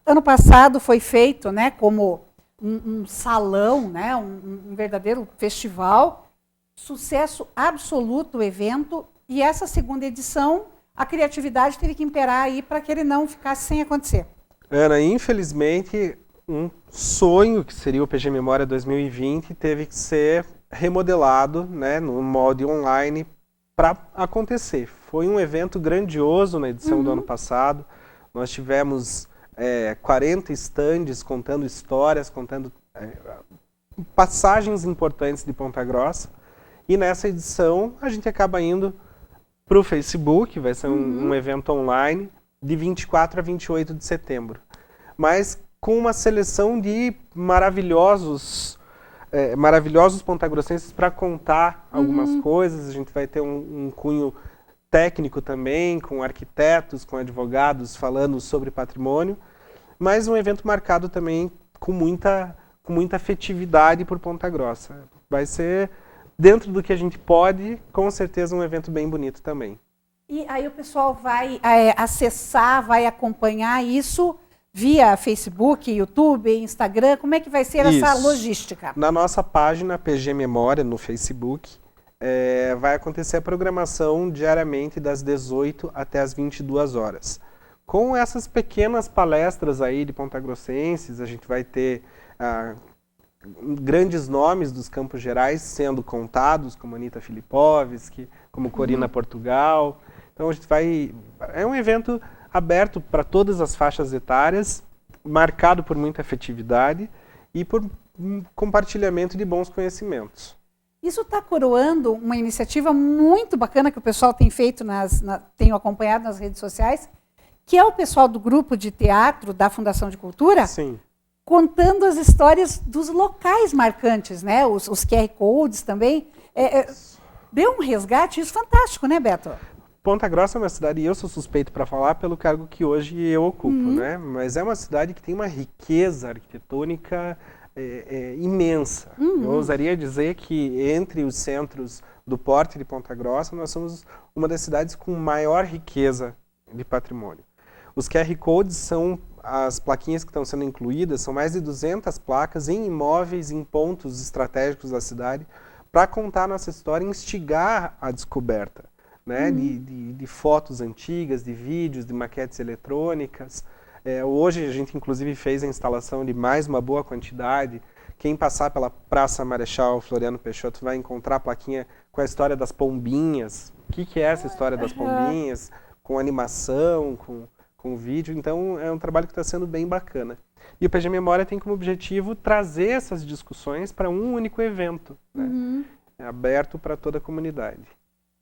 ano passado foi feito, né, como um salão, né, um verdadeiro festival, sucesso absoluto o evento, e essa segunda edição, a criatividade teve que imperar aí para que ele não ficasse sem acontecer. Ana, infelizmente, um sonho que seria o PG Memória 2020 teve que ser remodelado, né, no molde online para acontecer. Foi um evento grandioso na edição do ano passado. Nós tivemos 40 estandes contando histórias, contando passagens importantes de Ponta Grossa. E nessa edição a gente acaba indo para o Facebook, vai ser um evento online de 24 a 28 de setembro. Mas com uma seleção de maravilhosos pontagrossenses para contar algumas coisas. A gente vai ter um cunho técnico também, com arquitetos, com advogados falando sobre patrimônio, mas um evento marcado também com muita afetividade por Ponta Grossa. Vai ser, dentro do que a gente pode, com certeza um evento bem bonito também. E aí o pessoal vai acessar, vai acompanhar isso via Facebook, YouTube, Instagram? Como é que vai ser essa logística? Na nossa página PG Memória no Facebook vai acontecer a programação diariamente das 18 até as 22 horas. Com essas pequenas palestras aí de pontagrossenses, a gente vai ter grandes nomes dos Campos Gerais sendo contados, como Anita Filipovski, como Corina Portugal. Então a gente é um evento aberto para todas as faixas etárias, marcado por muita afetividade e por compartilhamento de bons conhecimentos. Isso está coroando uma iniciativa muito bacana que o pessoal tem feito, tenho acompanhado nas redes sociais, que é o pessoal do grupo de teatro da Fundação de Cultura, Sim. contando as histórias dos locais marcantes, né? Os QR Codes também. Deu um resgate, isso fantástico, né, Beto? Ponta Grossa é uma cidade, e eu sou suspeito para falar pelo cargo que hoje eu ocupo, né? Mas é uma cidade que tem uma riqueza arquitetônica imensa. Eu ousaria dizer que entre os centros do porte de Ponta Grossa, nós somos uma das cidades com maior riqueza de patrimônio. Os QR Codes são as plaquinhas que estão sendo incluídas, são mais de 200 placas em imóveis, em pontos estratégicos da cidade, para contar a nossa história e instigar a descoberta, né? De fotos antigas, de vídeos, de maquetes eletrônicas. Hoje a gente inclusive fez a instalação de mais uma boa quantidade. Quem passar pela Praça Marechal Floriano Peixoto vai encontrar a plaquinha com a história das pombinhas. O que é essa história das pombinhas? Com animação, com vídeo. Então é um trabalho que está sendo bem bacana. E o PG Memória tem como objetivo trazer essas discussões para um único evento, né? Aberto para toda a comunidade.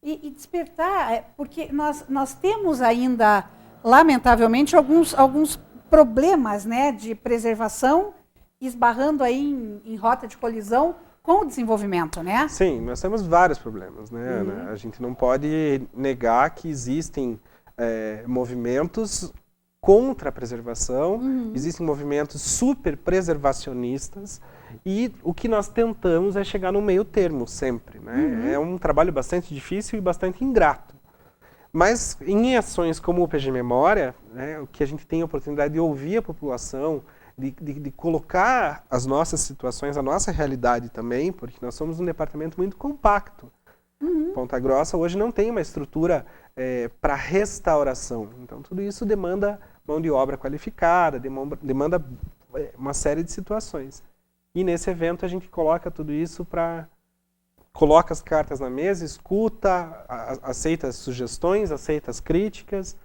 E despertar, porque nós temos ainda, lamentavelmente, alguns problemas, né, de preservação, esbarrando aí em rota de colisão com o desenvolvimento, né? Sim, nós temos vários problemas, né, Ana? A gente não pode negar que existem movimentos contra a preservação, existem movimentos super preservacionistas, e o que nós tentamos é chegar no meio termo sempre, né? É um trabalho bastante difícil e bastante ingrato. Mas em ações como o PG Memória, né, o que a gente tem a oportunidade de ouvir a população, de colocar as nossas situações, a nossa realidade também, porque nós somos um departamento muito compacto. Ponta Grossa hoje não tem uma estrutura para restauração. Então tudo isso demanda mão de obra qualificada, demanda uma série de situações. E nesse evento a gente coloca tudo isso coloca as cartas na mesa, escuta, aceita as sugestões, aceita as críticas,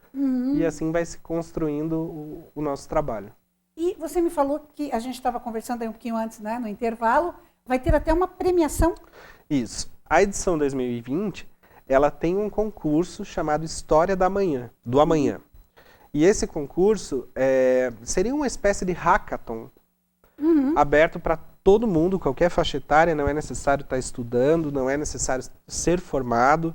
e assim vai se construindo o nosso trabalho. E você me falou que a gente estava conversando aí um pouquinho antes, né, no intervalo, vai ter até uma premiação? Isso. A edição 2020, ela tem um concurso chamado História do Amanhã. E esse concurso seria uma espécie de hackathon, aberto para todo mundo, qualquer faixa etária, não é necessário estar estudando, não é necessário ser formado,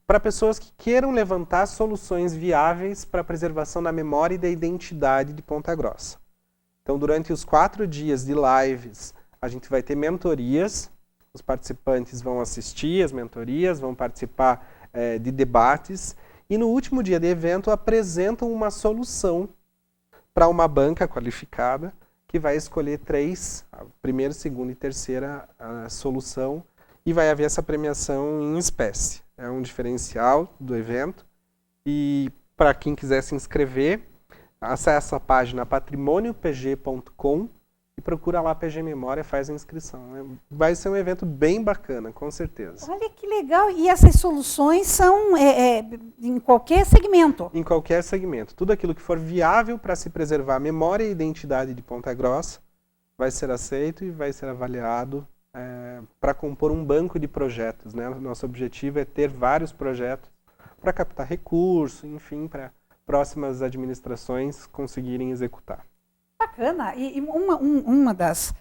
para pessoas que queiram levantar soluções viáveis para a preservação da memória e da identidade de Ponta Grossa. Então, durante os 4 dias de lives, a gente vai ter mentorias, os participantes vão assistir as mentorias, vão participar de debates, e no último dia de evento apresentam uma solução para uma banca qualificada, que vai escolher 3, a primeira, segunda e terceira solução, e vai haver essa premiação em espécie. É um diferencial do evento, e para quem quiser se inscrever, acessa a página patrimoniopg.com e procura lá PG Memória e faz a inscrição. Vai ser um evento bem bacana, com certeza. Olha que legal! E essas soluções são em qualquer segmento? Em qualquer segmento. Tudo aquilo que for viável para se preservar a memória e a identidade de Ponta Grossa vai ser aceito e vai ser avaliado para compor um banco de projetos, né? Nosso objetivo é ter vários projetos para captar recurso, enfim, para próximas administrações conseguirem executar. Bacana. E uma das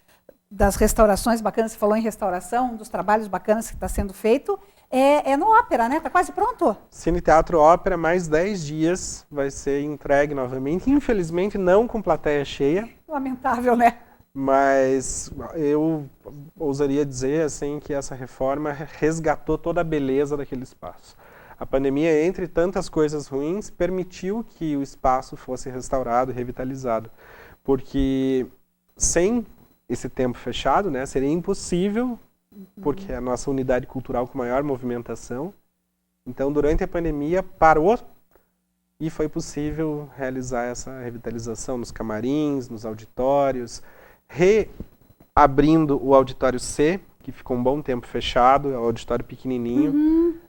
restaurações bacanas, você falou em restauração, um dos trabalhos bacanas que está sendo feito, é no Ópera, né? Está quase pronto. Cine Teatro Ópera, mais 10 dias, vai ser entregue novamente. Infelizmente, não com plateia cheia. Lamentável, né? Mas eu ousaria dizer assim, que essa reforma resgatou toda a beleza daquele espaço. A pandemia, entre tantas coisas ruins, permitiu que o espaço fosse restaurado e revitalizado. Porque sem esse tempo fechado, né, seria impossível porque é a nossa unidade cultural com maior movimentação. Então, durante a pandemia, parou e foi possível realizar essa revitalização nos camarins, nos auditórios, reabrindo o auditório C, que ficou um bom tempo fechado, é um auditório pequenininho,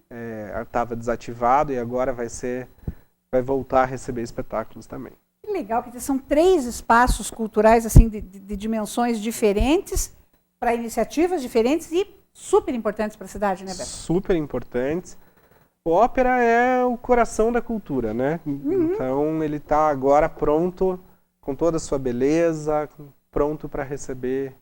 estava desativado e agora vai voltar a receber espetáculos também. Que legal, porque são 3 espaços culturais assim de dimensões diferentes, para iniciativas diferentes e super importantes para a cidade, né, Beto? Super importantes. O ópera é o coração da cultura, né? Então ele está agora pronto, com toda a sua beleza, pronto para receber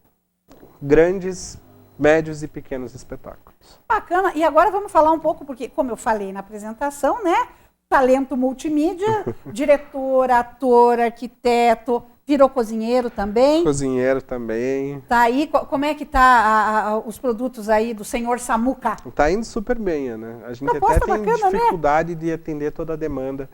grandes, médios e pequenos espetáculos. Bacana. E agora vamos falar um pouco, porque como eu falei na apresentação, né? Talento multimídia, diretor, ator, arquiteto, virou cozinheiro também. Cozinheiro também. Tá aí, como é que tá os produtos aí do senhor Samuca? Tá indo super bem, né? A gente Proposta até tem bacana, dificuldade de atender toda a demanda.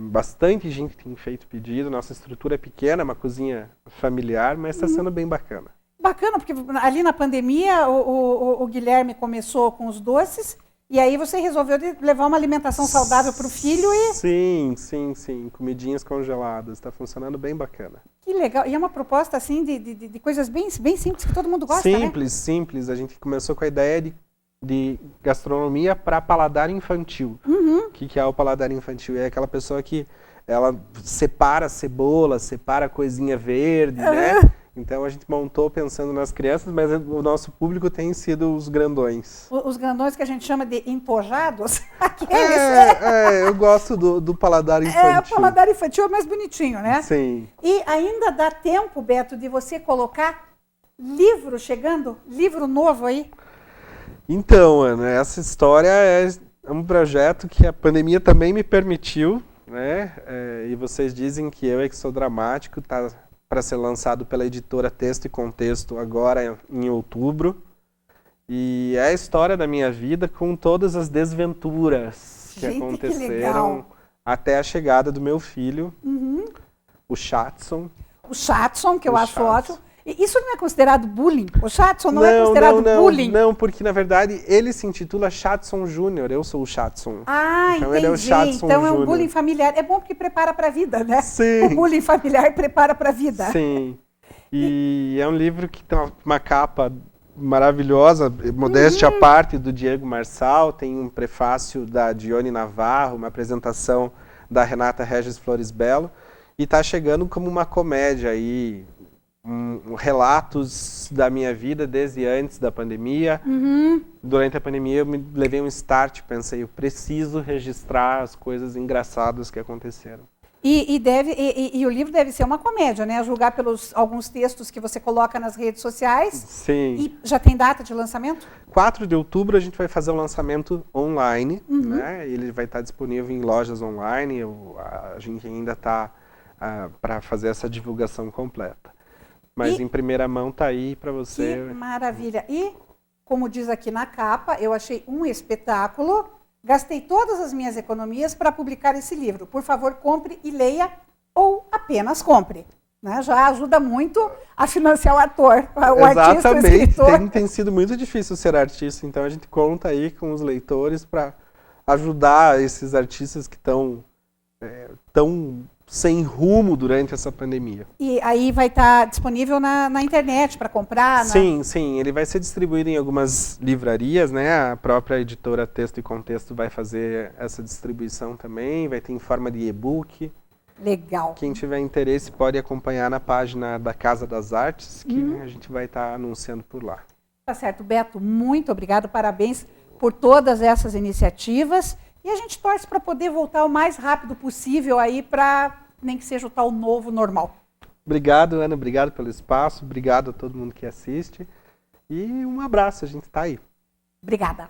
Bastante gente tem feito pedido, nossa estrutura é pequena, uma cozinha familiar, mas está sendo bem bacana. Bacana, porque ali na pandemia o Guilherme começou com os doces. E aí você resolveu levar uma alimentação saudável para o filho e... Sim. Comidinhas congeladas. Está funcionando bem bacana. Que legal. E é uma proposta, assim, de coisas bem simples que todo mundo gosta, Simples. A gente começou com a ideia de gastronomia para paladar infantil. O que é o paladar infantil? É aquela pessoa que ela separa cebola, separa coisinha verde, né? Então a gente montou pensando nas crianças, mas o nosso público tem sido os grandões. Os grandões que a gente chama de empojados? Aqueles. Eu gosto do paladar infantil. O paladar infantil é mais bonitinho, né? Sim. E ainda dá tempo, Beto, de você colocar livro chegando? Livro novo aí? Então, Ana, essa história é um projeto que a pandemia também me permitiu, né? E vocês dizem que eu é que sou dramático, tá para ser lançado pela editora Texto e Contexto agora em outubro. E é a história da minha vida com todas as desventuras que aconteceram até a chegada do meu filho, o Chatson. O Chatson, que eu acho ótimo. Isso não é considerado bullying? O Chatson não é considerado bullying? Não, porque na verdade ele se intitula Chatson Júnior, eu sou o Chatson. Ah, então entendi. Ele é o Chatson então Júnior. É um bullying familiar. É bom porque prepara para a vida, né? Sim. O bullying familiar prepara para a vida. Sim. E é um livro que tem uma capa maravilhosa, modéstia à parte, do Diego Marçal, tem um prefácio da Dione Navarro, uma apresentação da Renata Regis Flores Belo, e está chegando como uma comédia aí, relatos da minha vida desde antes da pandemia. Durante a pandemia eu me levei um start, pensei, eu preciso registrar as coisas engraçadas que aconteceram. E o livro deve ser uma comédia, né? A julgar pelos alguns textos que você coloca nas redes sociais. Sim. E já tem data de lançamento? 4 de outubro a gente vai fazer o lançamento online, né? Ele vai estar disponível em lojas online, a gente ainda está para fazer essa divulgação completa. Mas em primeira mão está aí para você. Que maravilha. E, como diz aqui na capa, eu achei um espetáculo. Gastei todas as minhas economias para publicar esse livro. Por favor, compre e leia ou apenas compre. Né? Já ajuda muito a financiar o ator, o artista, o escritor. Tem sido muito difícil ser artista, então a gente conta aí com os leitores para ajudar esses artistas que estão tão sem rumo durante essa pandemia. E aí vai estar disponível na internet para comprar? Sim, ele vai ser distribuído em algumas livrarias, né? A própria editora Texto e Contexto vai fazer essa distribuição também, vai ter em forma de e-book. Legal. Quem tiver interesse pode acompanhar na página da Casa das Artes, que a gente vai estar anunciando por lá. Tá certo, Beto, muito obrigado, parabéns por todas essas iniciativas. E a gente torce para poder voltar o mais rápido possível aí para nem que seja o tal novo normal. Obrigado, Ana. Obrigado pelo espaço. Obrigado a todo mundo que assiste. E um abraço. A gente está aí. Obrigada.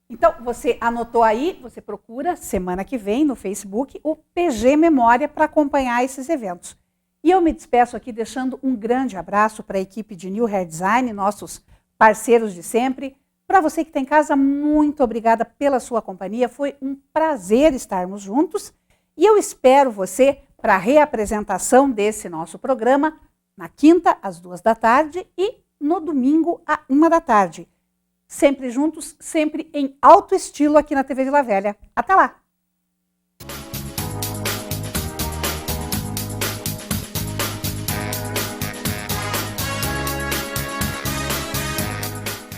Então, você anotou aí, você procura semana que vem no Facebook o PG Memória para acompanhar esses eventos. E eu me despeço aqui deixando um grande abraço para a equipe de New Hair Design, nossos parceiros de sempre. Para você que está em casa, muito obrigada pela sua companhia. Foi um prazer estarmos juntos. E eu espero você para a reapresentação desse nosso programa na quinta, às 14h, e no domingo, à 13h. Sempre juntos, sempre em alto estilo aqui na TV Vila Velha. Até lá!